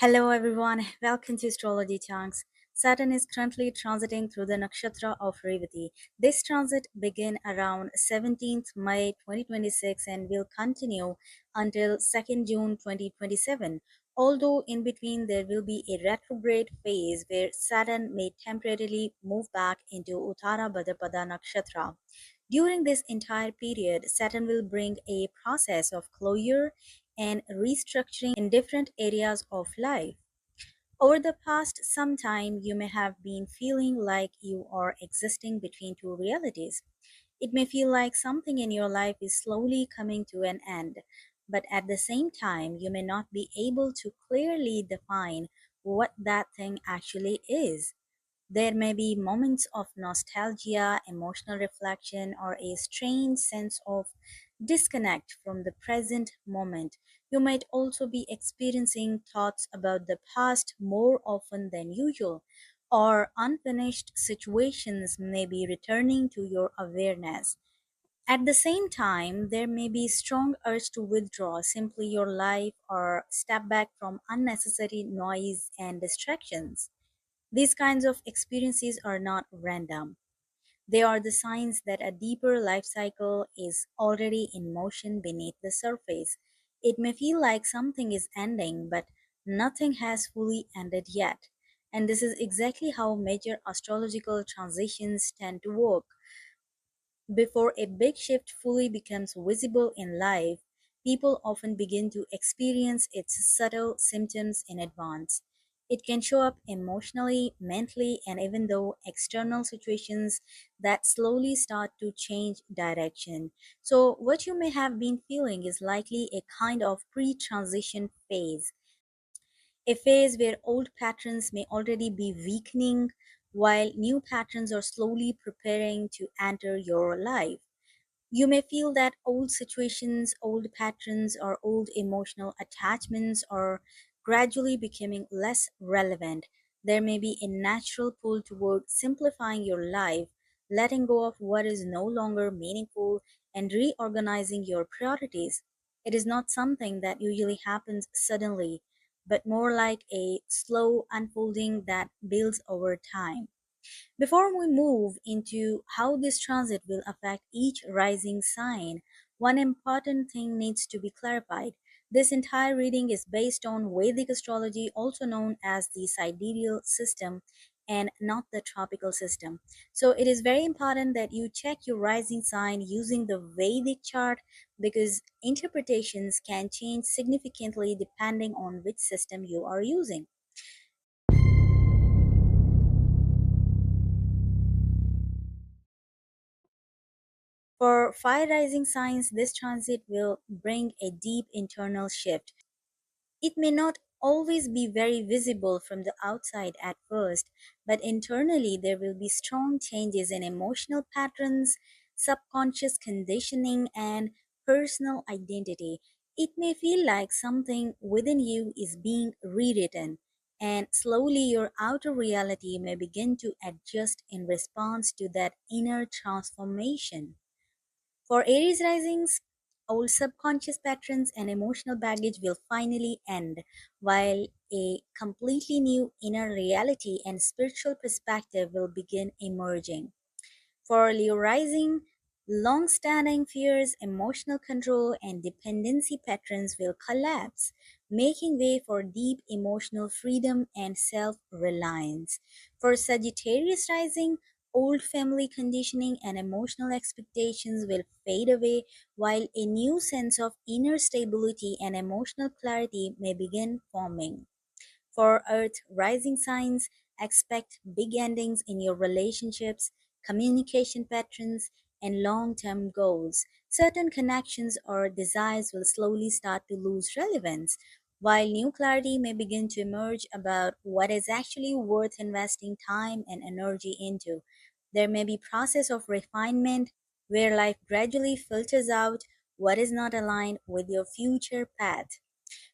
Hello everyone, welcome to Astrology Chunks. Saturn is currently transiting through the nakshatra of Revati. This transit began around 17th May 2026 and will continue until 2nd June 2027. Although in between there will be a retrograde phase where Saturn may temporarily move back into Uttara Bhadrapada Nakshatra. During this entire period, Saturn will bring a process of closure and restructuring in different areas of life. Over the past some time, you may have been feeling like you are existing between two realities. It may feel like something in your life is slowly coming to an end, but at the same time, you may not be able to clearly define what that thing actually is. There may be moments of nostalgia, emotional reflection, or a strange sense of disconnect from the present moment. You might also be experiencing thoughts about the past more often than usual, or unfinished situations may be returning to your awareness. At the same time, there may be strong urge to withdraw simply your life or step back from unnecessary noise and distractions. These kinds of experiences are not random. They are the signs that a deeper life cycle is already in motion beneath the surface. It may feel like something is ending, but nothing has fully ended yet. And this is exactly how major astrological transitions tend to work. Before a big shift fully becomes visible in life, people often begin to experience its subtle symptoms in advance. It can show up emotionally, mentally, and even though external situations that slowly start to change direction. So, what you may have been feeling is likely a kind of pre transition phase, a phase where old patterns may already be weakening while new patterns are slowly preparing to enter your life. You may feel that old situations, old patterns, or old emotional attachments are gradually becoming less relevant. There may be a natural pull toward simplifying your life, letting go of what is no longer meaningful, and reorganizing your priorities. It is not something that usually happens suddenly, but more like a slow unfolding that builds over time. Before we move into how this transit will affect each rising sign, one important thing needs to be clarified. This entire reading is based on Vedic astrology, also known as the sidereal system, and not the tropical system. So it is very important that you check your rising sign using the Vedic chart because interpretations can change significantly depending on which system you are using. For fire rising signs, this transit will bring a deep internal shift. It may not always be very visible from the outside at first, but internally there will be strong changes in emotional patterns, subconscious conditioning, and personal identity. It may feel like something within you is being rewritten, and slowly your outer reality may begin to adjust in response to that inner transformation. For Aries risings, old subconscious patterns and emotional baggage will finally end, while a completely new inner reality and spiritual perspective will begin emerging. For Leo rising, long standing fears, emotional control, and dependency patterns will collapse, making way for deep emotional freedom and self reliance. For Sagittarius rising, old family conditioning and emotional expectations will fade away, while a new sense of inner stability and emotional clarity may begin forming. For Earth rising signs, expect big endings in your relationships, communication patterns, and long term goals. Certain connections or desires will slowly start to lose relevance, while new clarity may begin to emerge about what is actually worth investing time and energy into. There may be process of refinement where life gradually filters out what is not aligned with your future path.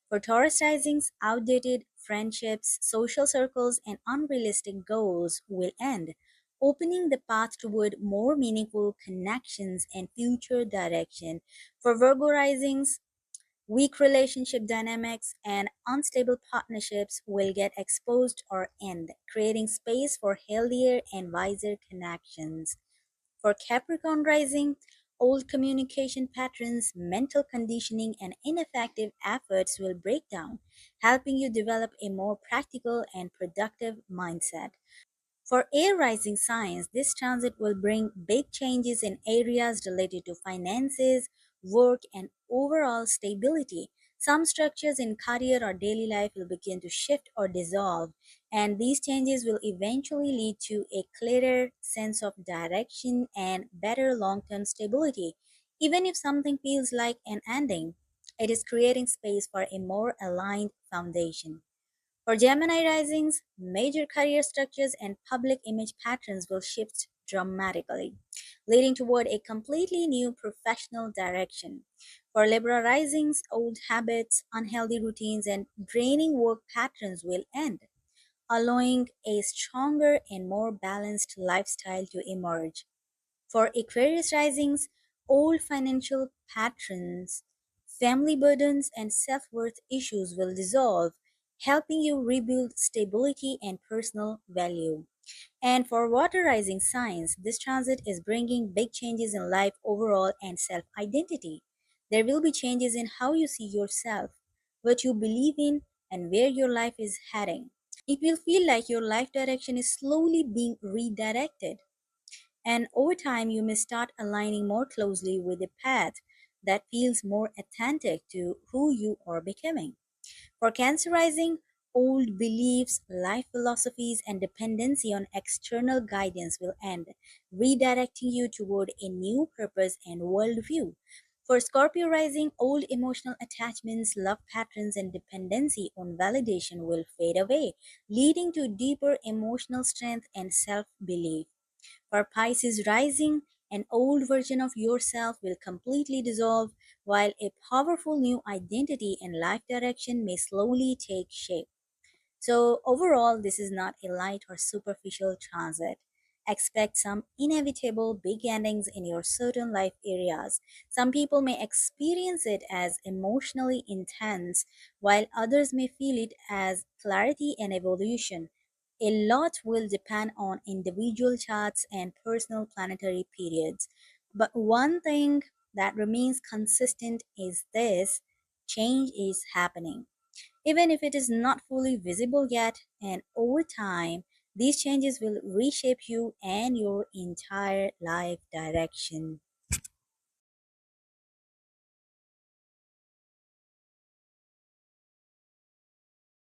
For Taurus risings, outdated friendships, social circles, and unrealistic goals will end, opening the path toward more meaningful connections and future direction. For Virgo risings, Weak relationship dynamics and unstable partnerships will get exposed or end, creating space for healthier and wiser connections. For Capricorn rising, old communication patterns, mental conditioning, and ineffective efforts will break down, helping you develop a more practical and productive mindset. For air rising signs, this transit will bring big changes in areas related to finances, work, and overall stability. Some structures in career or daily life will begin to shift or dissolve, and these changes will eventually lead to a clearer sense of direction and better long term stability. Even if something feels like an ending, it is creating space for a more aligned foundation. For Gemini risings, major career structures and public image patterns will shift dramatically, leading toward a completely new professional direction. For Libra risings, old habits, unhealthy routines, and draining work patterns will end, allowing a stronger and more balanced lifestyle to emerge. For Aquarius risings, old financial patterns, family burdens, and self worth issues will dissolve, helping you rebuild stability and personal value. And for water rising signs, this transit is bringing big changes in life overall and self identity. There will be changes in how you see yourself, what you believe in, and where your life is heading. It will feel like your life direction is slowly being redirected, and over time, you may start aligning more closely with a path that feels more authentic to who you are becoming. For Cancer rising, old beliefs, life philosophies, and dependency on external guidance will end, redirecting you toward a new purpose and worldview. For Scorpio rising, old emotional attachments, love patterns, and dependency on validation will fade away, leading to deeper emotional strength and self belief. For Pisces rising, an old version of yourself will completely dissolve, while a powerful new identity and life direction may slowly take shape. So, overall, this is not a light or superficial transit. Expect some inevitable big endings in your certain life areas. Some people may experience it as emotionally intense, while others may feel it as clarity and evolution. A lot will depend on individual charts and personal planetary periods. But one thing that remains consistent is this: change is happening, even if it is not fully visible yet, and over time, these changes will reshape you and your entire life direction.